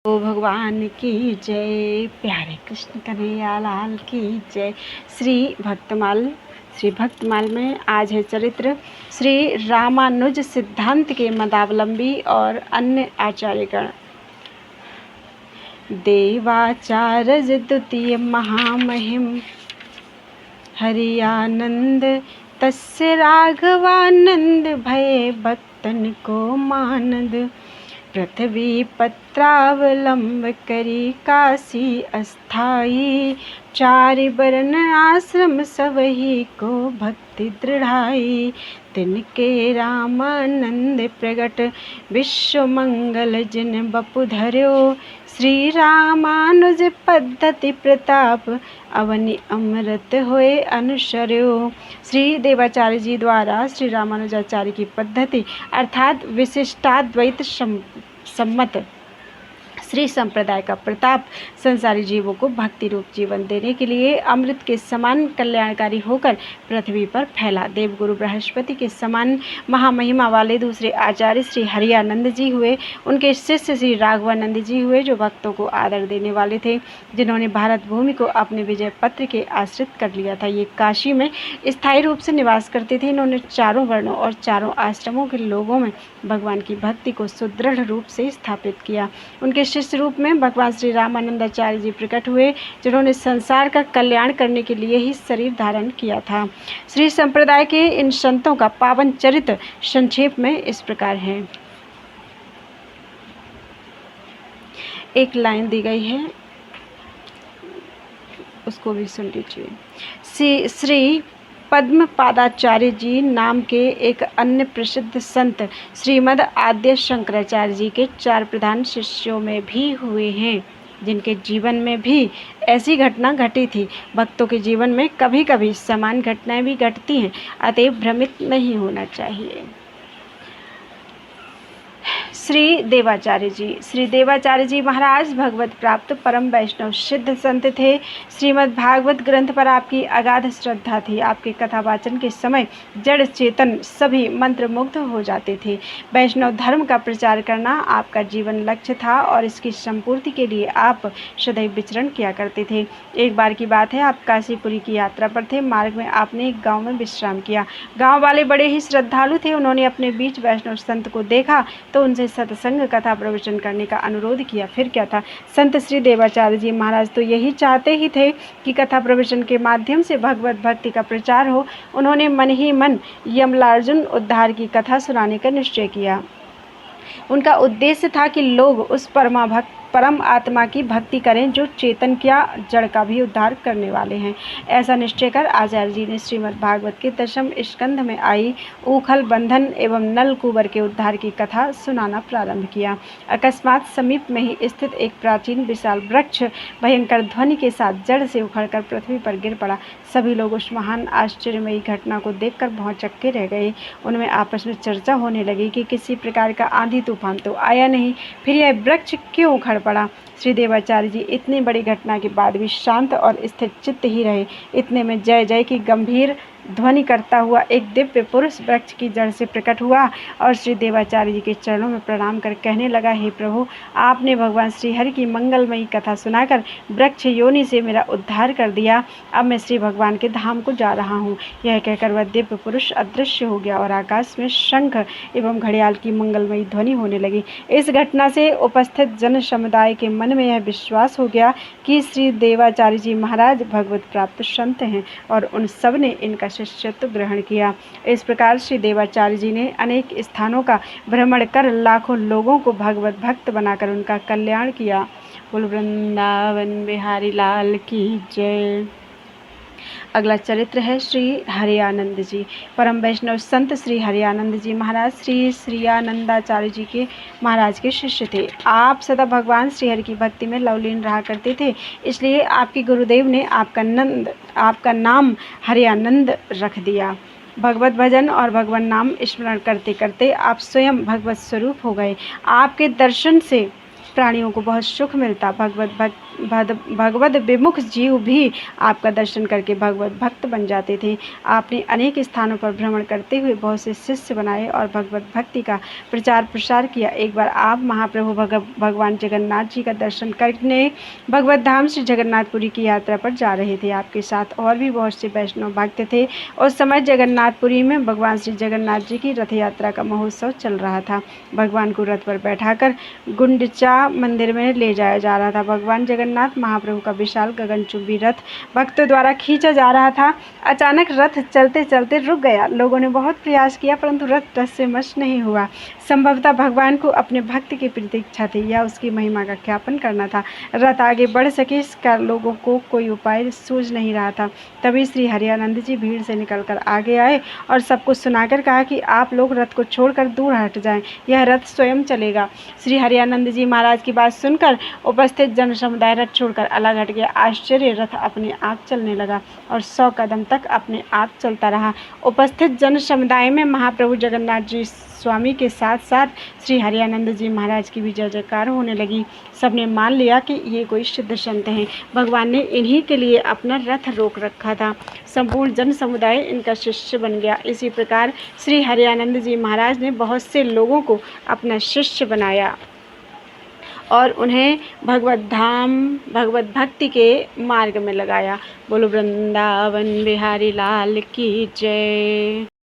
ओ भगवान की जय, प्यारे कृष्ण कन्हैया लाल की जय। श्री भक्तमाल में आज है चरित्र श्री रामानुज सिद्धांत के मतावलंबी और अन्य आचार्यगण। देवाचार्य द्वितीय महामहिम हरियानंद तस्य राघवानंद भय भक्तन को मानद। पृथ्वी पत्रावलंब करी काशी अस्थाई, चारि बरन आश्रम सबही को भक्ति दृढ़ाई। तिनके रामानंद प्रगट विश्व मंगल जिन बपु धर्यो, श्री रामानुज पद्धति प्रताप अवनि अमृत होए अनुसर्यो। श्री देवाचार्य जी द्वारा श्री रामानुजाचार्य की पद्धति अर्थात विशिष्टाद्वैत सम्मत श्री संप्रदाय का प्रताप संसारी जीवों को भक्ति रूप जीवन देने के लिए अमृत के समान कल्याणकारी होकर पृथ्वी पर फैला। देवगुरु बृहस्पति के समान महामहिमा वाले दूसरे आचार्य श्री हरियानंद जी हुए। उनके शिष्य श्री राघवानंद जी हुए, जो भक्तों को आदर देने वाले थे, जिन्होंने भारत भूमि को अपने विजय पत्र के आश्रित कर लिया था। ये काशी में स्थायी रूप से निवास करते थे। इन्होंने चारों वर्णों और चारों आश्रमों के लोगों में भगवान की भक्ति को सुदृढ़ रूप से स्थापित किया। उनके शिष्य रूप में भगवान श्री रामानंदाचार्य जी प्रकट हुए, जिन्होंने संसार का कल्याण करने के लिए ही शरीर धारण किया था। श्री संप्रदाय के इन संतों का पावन चरित्र संक्षेप में इस प्रकार है। एक लाइन दी गई है, उसको भी सुन लीजिए। श्री पद्मपादाचार्य जी नाम के एक अन्य प्रसिद्ध संत श्रीमद् आद्य शंकराचार्य जी के 4 प्रधान शिष्यों में भी हुए हैं, जिनके जीवन में भी ऐसी घटना घटी थी। भक्तों के जीवन में कभी कभी समान घटनाएं भी घटती हैं, अतएव भ्रमित नहीं होना चाहिए। श्री देवाचार्य जी महाराज भगवत प्राप्त परम वैष्णव सिद्ध संत थे। श्रीमद् भागवत ग्रंथ पर आपकी अगाध श्रद्धा थी। आपके कथावाचन के समय जड़ चेतन सभी मंत्रमुग्ध हो जाते थे। वैष्णव धर्म का प्रचार करना आपका जीवन लक्ष्य था और इसकी संपूर्ति के लिए आप सदैव विचरण किया करते थे। एक बार की बात है, आप काशीपुरी की यात्रा पर थे। मार्ग में आपने एक गाँव में विश्राम किया। गाँव वाले बड़े ही श्रद्धालु थे। उन्होंने अपने बीच वैष्णव संत को देखा तो उनसे सत्संग कथा प्रवचन करने का अनुरोध किया। फिर क्या था, संत श्री देवाचार्य जी महाराज तो यही चाहते ही थे कि कथा प्रवचन के माध्यम से भगवत भक्ति का प्रचार हो। उन्होंने मन ही मन यमलार्जुन उद्धार की कथा सुनाने का निश्चय किया। उनका उद्देश्य था कि लोग उस परम आत्मा की भक्ति करें जो चेतन क्या जड़ का भी उद्धार करने वाले हैं। ऐसा निश्चय कर आचार्य जी ने श्रीमद् भागवत के 10वें स्कंध में आई ऊखल बंधन एवं नल कुंवर के उद्धार की कथा सुनाना प्रारंभ किया। अकस्मात समीप में ही स्थित एक प्राचीन विशाल वृक्ष भयंकर ध्वनि के साथ जड़ से उखड़कर पृथ्वी पर गिर पड़ा। सभी लोग उस महान आश्चर्यमयी घटना को देखकर भौंचक्के रह गए। उनमें आपस में चर्चा होने लगी कि किसी प्रकार का आंधी तूफान तो आया नहीं, फिर यह वृक्ष क्यों उखड़ पड़ा। श्री देवाचार्य जी इतनी बड़ी घटना के बाद भी शांत और स्थिर चित्त ही रहे। इतने में जय जय की गंभीर ध्वनि करता हुआ एक दिव्य पुरुष वृक्ष की जड़ से प्रकट हुआ और श्री देवाचार्य जी के चरणों में प्रणाम कर कहने लगा, हे प्रभु, आपने भगवान श्री हरि की मंगलमयी कथा सुनाकर वृक्ष योनि से मेरा उद्धार कर दिया। अब मैं श्री भगवान के धाम को जा रहा हूँ। यह कहकर वह दिव्य पुरुष अदृश्य हो गया और आकाश में शंख एवं घड़ियाल की मंगलमयी ध्वनि होने लगी। इस घटना से उपस्थित जन समुदाय के मन में यह विश्वास हो गया कि श्री देवाचार्य जी महाराज भगवत प्राप्त संत हैं और उन सब ने इनका शिष्यत्व ग्रहण किया। इस प्रकार श्री देवाचार्य जी ने अनेक स्थानों का भ्रमण कर लाखों लोगों को भगवत भक्त बनाकर उनका कल्याण किया। बोल वृंदावन बिहारी लाल की जय। अगला चरित्र है श्री हरियानंद जी। परम वैष्णव संत श्री हरियानंद जी महाराज श्री आनंदाचार्य जी के महाराज के शिष्य थे। आप सदा भगवान श्री हरि की भक्ति में लवलीन रहा करते थे, इसलिए आपके गुरुदेव ने आपका नाम हरियानंद रख दिया। भगवत भजन और भगवान नाम स्मरण करते करते आप स्वयं भगवत स्वरूप हो गए। आपके दर्शन से प्राणियों को बहुत सुख मिलता। भगवत विमुख जीव भी आपका दर्शन करके भगवत भक्त बन जाते थे। आपने अनेक स्थानों पर भ्रमण करते हुए बहुत से शिष्य बनाए और भगवत भक्ति का प्रचार प्रसार किया। एक बार आप महाप्रभु भगवान जगन्नाथ जी का दर्शन करने भगवत धाम श्री जगन्नाथपुरी की यात्रा पर जा रहे थे। आपके साथ और भी बहुत से वैष्णव भक्त थे। उस समय जगन्नाथपुरी में भगवान श्री जगन्नाथ जी की रथ यात्रा का महोत्सव चल रहा था। भगवान को रथ पर बैठाकर गुंडिचा मंदिर में ले जाया जा रहा था। भगवान जगन्नाथ महाप्रभु का विशाल गगनचुंबी रथ भक्तों द्वारा खींचा जा रहा था। अचानक रथ चलते चलते रुक गया। लोगों ने बहुत प्रयास किया परंतु रथ टस से मस नहीं हुआ। संभवतः भगवान को अपने भक्त की प्रतीक्षा थी या उसकी महिमा का ज्ञापन करना था। रथ आगे बढ़ सके इसका लोगों को कोई उपाय सूझ नहीं रहा था। तभी श्री हरियानंद जी भीड़ से निकलकर आगे आए और सबको सुनाकर कहा कि आप लोग रथ को छोड़कर दूर हट जाएं, यह रथ स्वयं चलेगा। श्री हरियानंद जी महाराज की बात सुनकर उपस्थित जन समुदाय रथ छोड़कर अलग हट गया। आश्चर्य, रथ अपने आप चलने लगा और 100 कदम तक अपने आप चलता रहा। उपस्थित जन समुदाय में महाप्रभु जगन्नाथ जी स्वामी के साथ साथ श्री हरियानंद जी महाराज की भी जय जयकार होने लगी। सबने मान लिया कि ये कोई सिद्ध संत हैं। भगवान ने इन्हीं के लिए अपना रथ रोक रखा था। संपूर्ण जन समुदाय इनका शिष्य बन गया। इसी प्रकार श्री हरियानंद जी महाराज ने बहुत से लोगों को अपना शिष्य बनाया और उन्हें भगवत धाम भगवत भक्ति के मार्ग में लगाया। बोलो वृंदावन बिहारी लाल की जय।